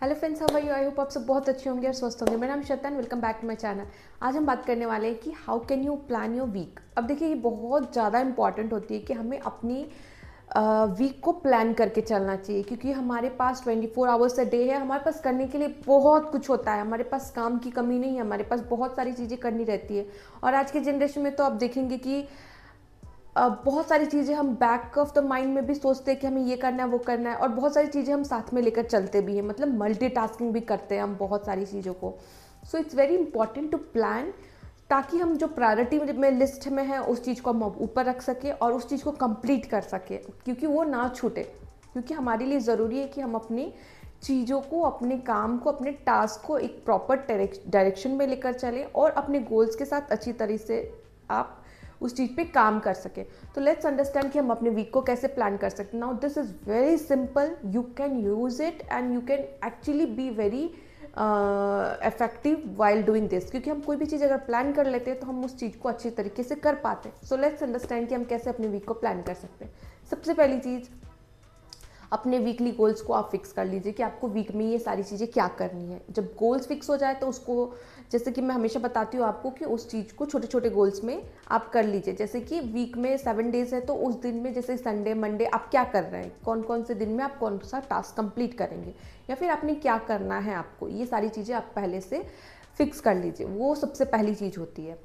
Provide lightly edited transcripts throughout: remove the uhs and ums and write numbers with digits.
Hello friends, how are you? I hope आप सब बहुत अच्छे होंगे और स्वस्थ होंगे। मेरा नाम Shatan, welcome back to my channel. आज हम बात करने वाले हैं कि how can you plan your week. अब देखिए, ये बहुत ज़्यादा इंपॉर्टेंट होती है कि हमें अपनी वीक को प्लान करके चलना चाहिए, क्योंकि हमारे पास 24 आवर्स अ डे है। हमारे पास करने के लिए बहुत कुछ होता है, हमारे पास काम की कमी नहीं है, हमारे पास बहुत सारी चीज़ें करनी रहती है। और आज के जनरेशन में तो आप देखेंगे कि बहुत सारी चीज़ें हम बैक ऑफ द माइंड में भी सोचते हैं कि हमें ये करना है वो करना है, और बहुत सारी चीज़ें हम साथ में लेकर चलते भी हैं, मतलब मल्टीटास्किंग भी करते हैं हम बहुत सारी चीज़ों को। So it's very important to plan, ताकि हम जो प्रायोरिटी में लिस्ट में है उस चीज़ को हम ऊपर रख सके और उस चीज़ को कंप्लीट कर सके, क्योंकि वो ना छूटे। क्योंकि हमारे लिए ज़रूरी है कि हम अपनी चीज़ों को, अपने काम को, अपने टास्क को एक प्रॉपर डायरेक्शन में लेकर चलें और अपने गोल्स के साथ अच्छी तरह से आप उस चीज़ पे काम कर सकें। तो लेट्स अंडरस्टैंड कि हम अपने वीक को कैसे प्लान कर सकते हैं। Now this is very simple, you can use it and you can actually be very effective while doing this, क्योंकि हम कोई भी चीज़ अगर प्लान कर लेते हैं तो हम उस चीज़ को अच्छी तरीके से कर पाते हैं। सो लेट्स अंडरस्टैंड कि हम कैसे अपने वीक को प्लान कर सकते हैं। सबसे पहली चीज़, अपने वीकली गोल्स को आप फिक्स कर लीजिए कि आपको वीक में ये सारी चीज़ें क्या करनी है। जब गोल्स फिक्स हो जाए तो उसको, जैसे कि मैं हमेशा बताती हूँ आपको, कि उस चीज़ को छोटे छोटे गोल्स में आप कर लीजिए। जैसे कि वीक में 7 डेज है तो उस दिन में, जैसे संडे मंडे, आप क्या कर रहे हैं, कौन कौन से दिन में आप कौन सा टास्क कंप्लीट करेंगे, या फिर आपने क्या करना है आपको, ये सारी चीज़ें आप पहले से फिक्स कर लीजिए। वो सबसे पहली चीज़ होती है।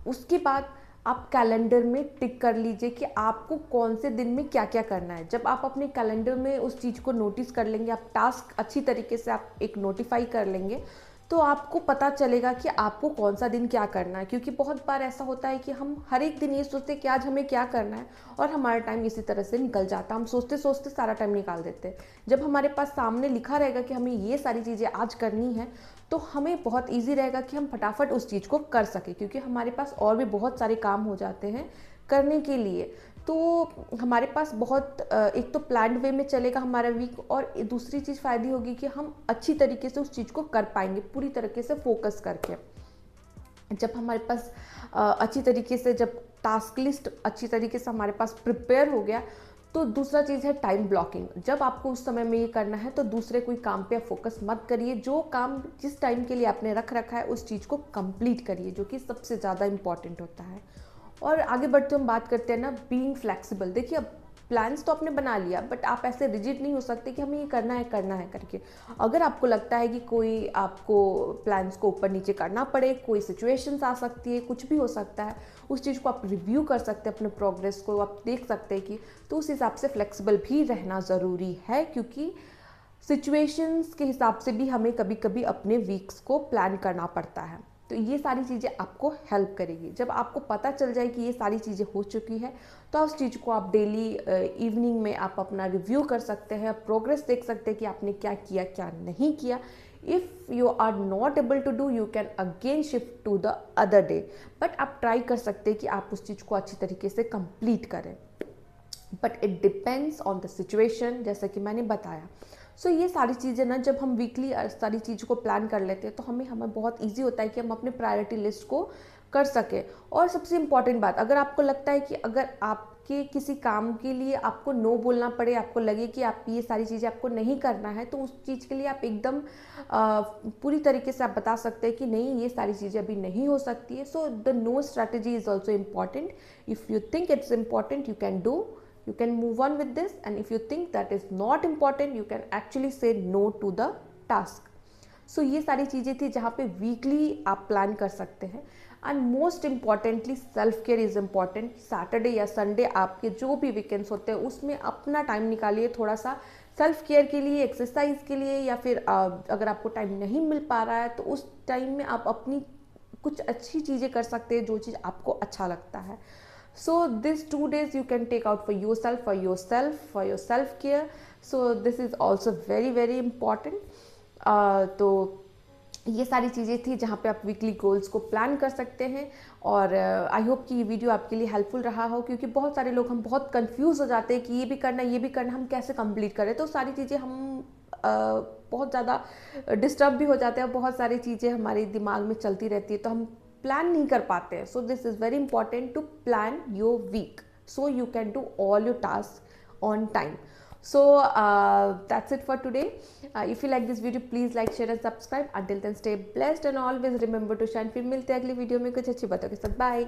उसके बाद आप कैलेंडर में टिक कर लीजिए कि आपको कौन से दिन में क्या क्या करना है। जब आप अपने कैलेंडर में उस चीज़ को नोटिस कर लेंगे, आप टास्क अच्छी तरीके से आप एक नोटिफाई कर लेंगे, तो आपको पता चलेगा कि आपको कौन सा दिन क्या करना है। क्योंकि बहुत बार ऐसा होता है कि हम हर एक दिन ये सोचते हैं कि आज हमें क्या करना है, और हमारा टाइम इसी तरह से निकल जाता है। हम सोचते सोचते सारा टाइम निकाल देते हैं। जब हमारे पास सामने लिखा रहेगा कि हमें ये सारी चीज़ें आज करनी है, तो हमें बहुत ईजी रहेगा कि हम फटाफट उस चीज़ को कर सकें, क्योंकि हमारे पास और भी बहुत सारे काम हो जाते हैं करने के लिए। तो हमारे पास बहुत एक तो प्लान्ड वे में चलेगा हमारा वीक, और दूसरी चीज़ फ़ायदा होगी कि हम अच्छी तरीके से उस चीज़ को कर पाएंगे, पूरी तरीके से फोकस करके। जब हमारे पास अच्छी तरीके से, जब टास्क लिस्ट अच्छी तरीके से हमारे पास प्रिपेयर हो गया, तो दूसरा चीज़ है टाइम ब्लॉकिंग। जब आपको उस समय में ये करना है तो दूसरे कोई काम पे फोकस मत करिए। जो काम जिस टाइम के लिए आपने रख रखा है उस चीज़ को कंप्लीट करिए, जो कि सबसे ज़्यादा इंपॉर्टेंट होता है। और आगे बढ़ते हम बात करते हैं ना, बीइंग फ्लेक्सिबल। देखिए, अब प्लान्स तो आपने बना लिया, बट आप ऐसे रिजिड नहीं हो सकते कि हमें ये करना है करके। अगर आपको लगता है कि कोई आपको प्लान्स को ऊपर नीचे करना पड़े, कोई सिचुएशंस आ सकती है, कुछ भी हो सकता है, उस चीज़ को आप रिव्यू कर सकते हैं, अपने प्रोग्रेस को आप देख सकते हैं कि, तो उस हिसाब से फ्लेक्सिबल भी रहना ज़रूरी है। क्योंकि सिचुएशंस के हिसाब से भी हमें कभी कभी अपने वीक्स को प्लान करना पड़ता है। तो ये सारी चीज़ें आपको हेल्प करेगी। जब आपको पता चल जाए कि ये सारी चीज़ें हो चुकी है, तो उस चीज़ को आप डेली इवनिंग में आप अपना रिव्यू कर सकते हैं, प्रोग्रेस देख सकते हैं कि आपने क्या किया क्या नहीं किया। If you are not able to do, you can again shift to the other day, but आप ट्राई कर सकते हैं कि आप उस चीज़ को अच्छी तरीके से कंप्लीट करें। But it depends on the situation, जैसा कि मैंने बताया। सो ये सारी चीज़ें ना, जब हम वीकली सारी चीज़ों को प्लान कर लेते हैं, तो हमें बहुत ईजी होता है कि हम अपने प्रायोरिटी लिस्ट को कर सकें। और सबसे इम्पॉर्टेंट बात, अगर आपको लगता है कि अगर आपके किसी काम के लिए आपको नो बोलना पड़े, आपको लगे कि आप ये सारी चीज़ें आपको नहीं करना है, तो उस चीज़ के लिए आप एकदम पूरी तरीके से आप बता सकते हैं कि नहीं, ये सारी चीज़ें अभी नहीं हो सकती है। So the no strategy is also important. If you think it's important, you can do, you can move on with this, and if you think that is not important, you can actually say no to the task. So ये सारी चीज़ें थी जहाँ पे weekly आप plan कर सकते हैं। And most importantly, self care is important. Saturday या संडे, आपके जो भी वीकेंड्स होते हैं, उसमें अपना टाइम निकालिए थोड़ा सा सेल्फ केयर के लिए, एक्सरसाइज के लिए, या फिर अगर आपको टाइम नहीं मिल पा रहा है तो उस टाइम में आप अपनी कुछ अच्छी चीज़ें कर सकते हैं, जो चीज़ आपको अच्छा लगता है। So these 2 days you can take out for yourself, for your self care. So this is also very very important. तो ये सारी चीज़ें थी जहाँ पे आप वीकली गोल्स को प्लान कर सकते हैं। और आई होप कि ये वीडियो आपके लिए हेल्पफुल रहा हो, क्योंकि बहुत सारे लोग, हम बहुत कंफ्यूज हो जाते हैं कि ये भी करना ये भी करना, हम कैसे कंप्लीट करें। तो सारी चीज़ें हम बहुत ज़्यादा डिस्टर्ब भी हो जाते हैं, और बहुत सारी चीज़ें हमारे दिमाग में चलती रहती है, तो हम प्लान नहीं कर पाते हैं। So this is very important to plan your week, so you can do all your task on time. So that's it for today. If you like this video please like share and subscribe. Until then stay blessed and always remember to shine. फिर मिलते हैं अगली video में कुछ अच्छी बातों के साथ. बाय.